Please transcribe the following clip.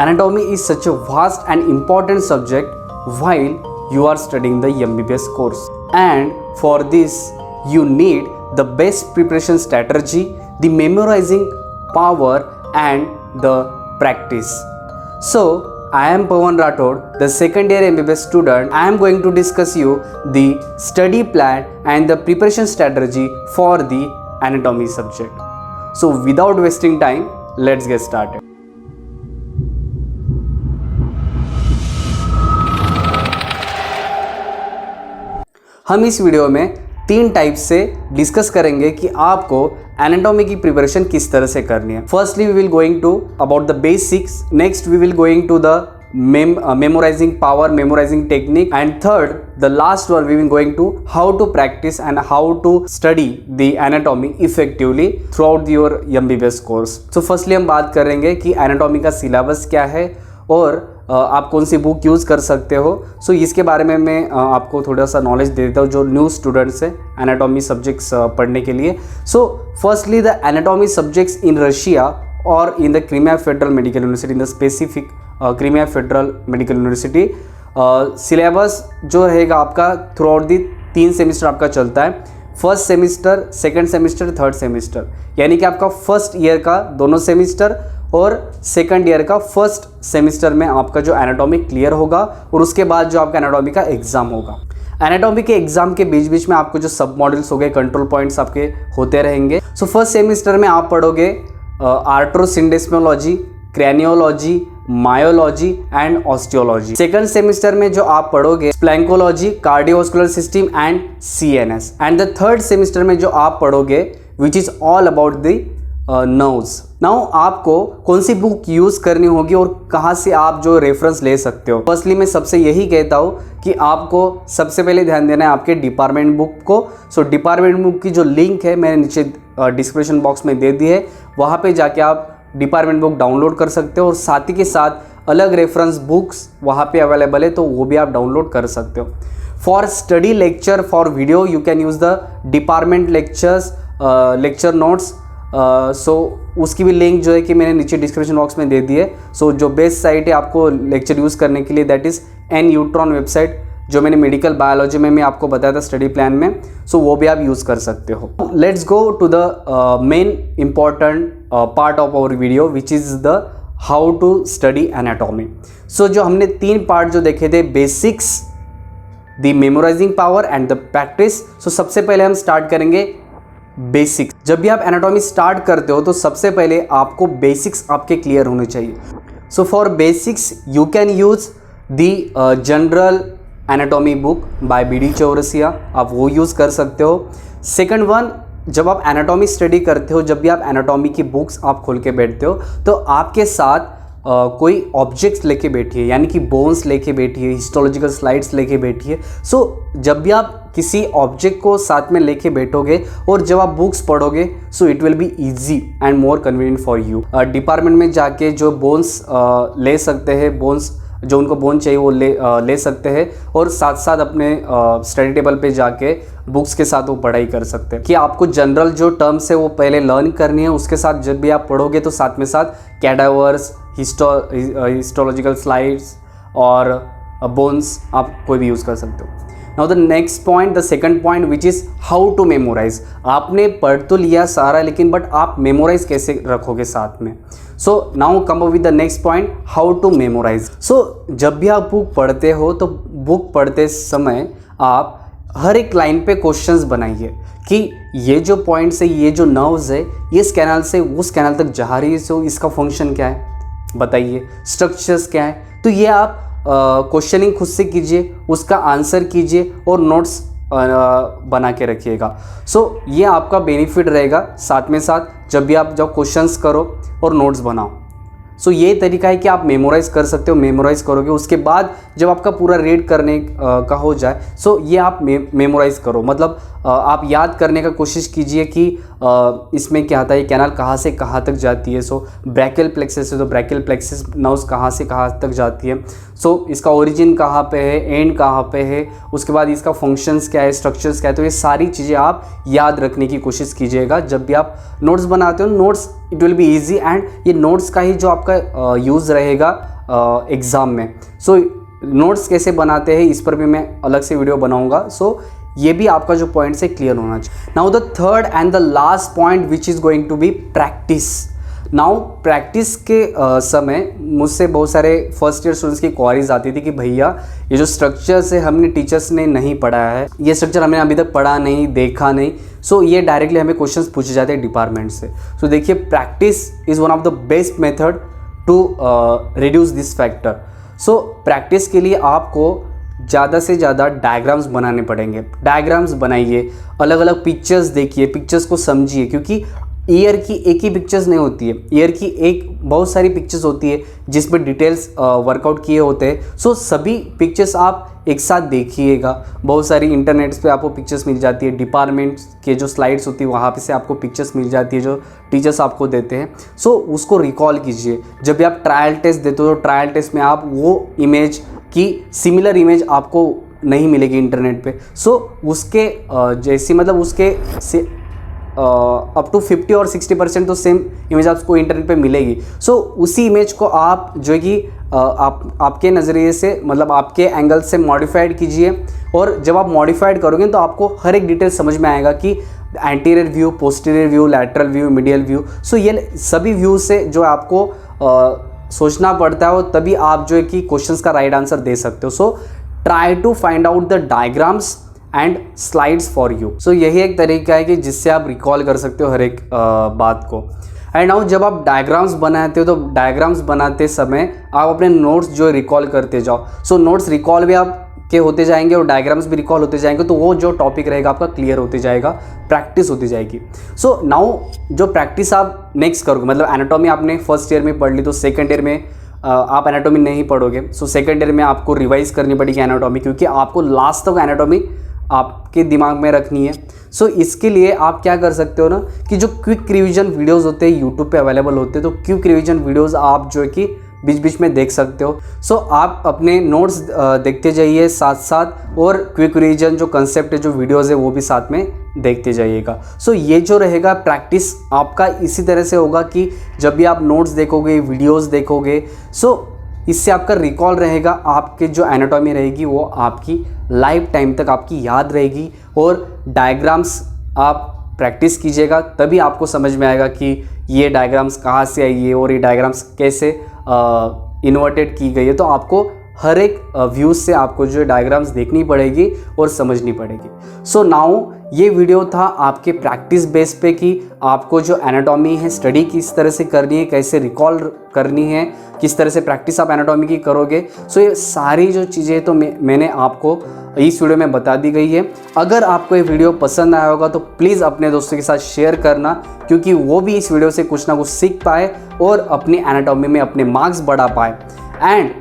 Anatomy is such a vast and important subject while you are studying the MBBS course. And for this, you need the best preparation strategy, the memorizing power and the practice. So, I am Pawan Rathod, the second year MBBS student. I am going to discuss you the study plan and the preparation strategy for the anatomy subject. So, without wasting time, let's get started. हम इस video में 3 type से discuss करेंगे कि आपको anatomy की preparation किस तरह से करनी है. Firstly we will going to about the basics, next we will going to the memorizing power, memorizing technique, and third, the last one, we will going to how to practice and how to study the anatomy effectively throughout your MBBS course. So firstly हम बात करेंगे कि anatomy का syllabus क्या है और आप कौन सी बुक यूज़ कर सकते हो. सो इसके बारे में मैं आपको थोड़ा सा नॉलेज दे देता हूँ जो न्यू स्टूडेंट्स हैं एनाटॉमी सब्जेक्ट्स पढ़ने के लिए. So firstly the anatomy subjects in Russia और in the Crimea Federal Medical University, in the specific Crimea Federal Medical University. Syllabus जो रहेगा आपका थ्रू आउट दी 3 सेमिस्टर आपका चलता है. First semester, second semester, third semester, यानी कि आपका फर्स्ट ईयर का दोनों सेमिस्टर और सेकंड ईयर का फर्स्ट सेमिस्टर में आपका जो एनाटॉमी क्लियर होगा और उसके बाद जो आपका एनाटॉमी का एग्जाम होगा. एनाटॉमी के एग्जाम के बीच बीच में आपको जो सब मॉडल्स हो गए, कंट्रोल पॉइंट्स आपके होते रहेंगे. सो फर्स्ट सेमिस्टर में आप पढ़ोगे arthrosyndesmology, craniology, myology and osteology. Second semester में जो आप पढ़ोगे splanchnology, cardiovascular system and CNS. And the third semester में जो आप पढ़ोगे which is all about the nerves. Now आपको कौन सी बुक यूज़ करनी होगी और कहाँ से आप जो रेफरेंस ले सकते हो. फर्स्टली मैं सबसे यही कहता हूँ कि आपको सबसे पहले ध्यान देना है आपके डिपार्टमेंट बुक को. सो डिपार्टमेंट बुक की जो लिंक है मैंने नीचे डिस्क्रिप्शन बॉक्स में दे दी है, वहाँ पे जाके आप डिपार्टमेंट बुक डाउनलोड कर सकते हो और साथ ही के साथ अलग रेफरेंस बुक्स वहाँ पे अवेलेबल है तो वो भी आप डाउनलोड कर सकते हो. For study lecture, for video you can use the department lectures, lecture notes. So उसकी भी लिंक जो है कि मैंने नीचे डिस्क्रिप्शन बॉक्स में दे दी है. सो जो बेस्ट साइट है आपको लेक्चर यूज़ करने के लिए दैट इज़ NUtron वेबसाइट, जो मैंने मेडिकल बायोलॉजी में भी आपको बताया था स्टडी प्लान में. सो वो भी आप यूज़ कर सकते हो. Let's go to the main important part of our video which is the how to study anatomy. So जो हमने 3 पार्ट जो देखे थे, basics, the memorising power and the practice. So सबसे पहले हम स्टार्ट करेंगे बेसिक्स. जब भी आप एनाटॉमी स्टार्ट करते हो तो सबसे पहले आपको बेसिक्स आपके क्लियर होने चाहिए. So for basics you can use the general anatomy book by BD Chaurasia, आप वो यूज़ कर सकते हो. सेकंड वन, जब आप एनाटॉमी स्टडी करते हो, जब भी आप एनाटॉमी की बुक्स आप खोल के बैठते हो तो आपके साथ कोई ऑब्जेक्ट्स लेके बैठिए, यानी कि बोन्स लेके बैठिए, हिस्टोलॉजिकल स्लाइड्स लेके बैठिए. सो जब भी आप किसी ऑब्जेक्ट को साथ में लेके बैठोगे और जब आप बुक्स पढ़ोगे so it will be easy and more convenient for you. Department में जाके जो बोन्स ले सकते हैं, बोन्स जो उनको बोन चाहिए वो ले सकते हैं और साथ साथ अपने स्टडी टेबल पे जाके बुक्स के साथ वो पढ़ाई कर सकते हैं. कि आपको जनरल जो टर्म्स है वो पहले लर्न करनी है, उसके साथ जब भी आप पढ़ोगे तो साथ में साथ कैडावर्स, हिस्टोलॉजिकल स्लाइड्स और बोन्स आप कोई भी यूज़ कर सकते हो. Now the next point, the second point which is how to memorize. आपने पढ़ तो लिया सारा, लेकिन बट आप मेमोराइज कैसे रखोगे साथ में. So now come up with the next point, how to memorise. So जब भी आप बुक पढ़ते हो तो बुक पढ़ते समय आप हर एक लाइन पे क्वेश्चंस बनाइए कि ये जो पॉइंट्स है, ये जो नर्व्स है, ये इस कैनाल से उस कैनाल तक जा रही है, सो इसका फंक्शन क्या है बताइए, स्ट्रक्चर्स क्या है. तो ये आप क्वेश्चनिंग खुद से कीजिए, उसका आंसर कीजिए और नोट्स बना के रखिएगा. सो ये आपका बेनिफिट रहेगा साथ में साथ जब भी आप जब क्वेश्चंस करो और नोट्स बनाओ. सो ये तरीका है कि आप मेमोराइज कर सकते हो. मेमोराइज करोगे उसके बाद जब आपका पूरा रीड करने का हो जाए सो ये आप मेमोराइज करो, मतलब आप याद करने का कोशिश कीजिए कि इसमें क्या आता है, कैनाल कहाँ से कहाँ तक जाती है. सो ब्रैकियल प्लेक्सस है तो ब्रैकियल प्लेक्सस नर्व्स कहाँ से कहाँ तक जाती है. सो इसका ओरिजिन कहाँ पे है, एंड कहाँ पे है, उसके बाद इसका फंक्शंस क्या है, स्ट्रक्चर्स क्या है. तो ये सारी चीज़ें आप याद रखने की कोशिश कीजिएगा जब भी आप नोट्स बनाते हो. Notes it will be easy and ये नोट्स का ही जो आपका यूज़ रहेगा एग्ज़ाम में। सो नोट्स कैसे बनाते हैं इस पर भी मैं अलग से वीडियो बनाऊंगा। सो ये भी आपका जो पॉइंट से क्लियर होना चाहिए। Now the third and the last point which is going to be practice. Now practice के समय मुझसे बहुत सारे फर्स्ट ईयर स्टूडेंट्स की क्वारीज आती थी कि भैया ये जो स्ट्रक्चर्स है हमने टीचर्स ने नहीं पढ़ाया है, ये स्ट्रक्चर हमने अभी तक पढ़ा नहीं, देखा नहीं। सो ये डायरेक्टली हमें क्वेश्चंस पूछे जाते हैं डिपार्टमेंट से। सो देखिए, practice is one of the best method to reduce this factor. So practice के लिए आपको ज़्यादा से ज़्यादा डायग्राम्स बनाने पड़ेंगे। डायग्राम्स बनाइए, अलग अलग पिक्चर्स देखिए, पिक्चर्स को समझिए, क्योंकि ईयर की एक ही पिक्चर्स नहीं होती है, ईयर की बहुत सारी पिक्चर्स होती है जिसमें डिटेल्स वर्कआउट किए होते हैं। सो सभी पिक्चर्स आप एक साथ देखिएगा। बहुत सारी इंटरनेट्स पे आपको पिक्चर्स मिल जाती है, डिपार्टमेंट्स के जो स्लाइड्स होती है वहाँ पे से आपको पिक्चर्स मिल जाती है जो टीचर्स आपको देते हैं। सो उसको रिकॉल कीजिए। जब भी आप ट्रायल टेस्ट देते हो तो ट्रायल टेस्ट में आप वो इमेज की सिमिलर इमेज आपको नहीं मिलेगी इंटरनेट पे। सो उसके जैसी मतलब उसके से अप टू 50 और 60% तो सेम इमेज आपको इंटरनेट पे मिलेगी। सो उसी इमेज को आप जो है कि आपके नज़रिए से मतलब आपके एंगल से मॉडिफाइड कीजिए। और जब आप मॉडिफाइड करोगे तो आपको हर एक डिटेल समझ में आएगा कि anterior view, posterior view, lateral view, medial view. So ये सभी व्यू से जो आपको सोचना पड़ता है और तभी आप जो है कि क्वेश्चंस का राइट आंसर दे सकते हो। So try to find out the diagrams and slides for you. So यही एक तरीका है कि जिससे आप रिकॉल कर सकते हो हर एक बात को। एंड नाउ जब आप डायग्राम्स बनाते हो तो डायग्राम्स बनाते समय आप अपने नोट्स जो रिकॉल करते जाओ। सो नोट्स रिकॉल भी आप के होते जाएंगे और डायग्राम्स भी रिकॉल होते जाएंगे, तो वो जो टॉपिक रहेगा आपका क्लियर होते जाएगा, प्रैक्टिस होती जाएगी। सो नाउ जो प्रैक्टिस आप नेक्स्ट करोगे, मतलब एनाटॉमी आपने फर्स्ट ईयर में पढ़ ली तो सेकंड ईयर में आप एनाटॉमी नहीं पढ़ोगे। सो सेकंड ईयर में आपको रिवाइज करनी पड़ेगी एनाटॉमी, क्योंकि आपको लास्ट तक एनाटॉमी आपके दिमाग में रखनी है। सो इसके लिए आप क्या कर सकते हो ना कि जो क्विक रिवीजन वीडियोस होते हैं यूट्यूब पे अवेलेबल होते हैं, तो क्विक रिवीजन वीडियोस आप जो है कि बीच बीच में देख सकते हो। सो आप अपने नोट्स देखते जाइए साथ साथ, और क्विक रिवीजन जो कंसेप्ट है, जो वीडियोस है, वो भी साथ में देखते जाइएगा। सो ये जो रहेगा प्रैक्टिस आपका इसी तरह से होगा कि जब भी आप नोट्स देखोगे, वीडियोस देखोगे, सो इससे आपका रिकॉल रहेगा। आपके जो एनाटॉमी रहेगी वो आपकी लाइफ टाइम तक आपकी याद रहेगी। और डायग्राम्स आप प्रैक्टिस कीजिएगा, तभी आपको समझ में आएगा कि ये डायग्राम्स कहाँ से आई है और ये डायग्राम्स कैसे इन्वर्टेड की गई है। तो आपको हर एक व्यूज़ से आपको जो डायग्राम्स देखनी पड़ेगी और समझनी पड़ेगी। सो नाउ ये वीडियो था आपके प्रैक्टिस बेस पे कि आपको जो एनाटॉमी है स्टडी किस तरह से करनी है, कैसे रिकॉल करनी है, किस तरह से प्रैक्टिस आप एनाटॉमी की करोगे। सो ये सारी जो चीज़ें तो मैंने आपको इस वीडियो में बता दी गई है। अगर आपको ये वीडियो पसंद आया होगा तो प्लीज़ अपने दोस्तों के साथ शेयर करना, क्योंकि वो भी इस वीडियो से कुछ ना कुछ सीख पाए और अपनी एनाटॉमी में अपने मार्क्स बढ़ा पाए। एंड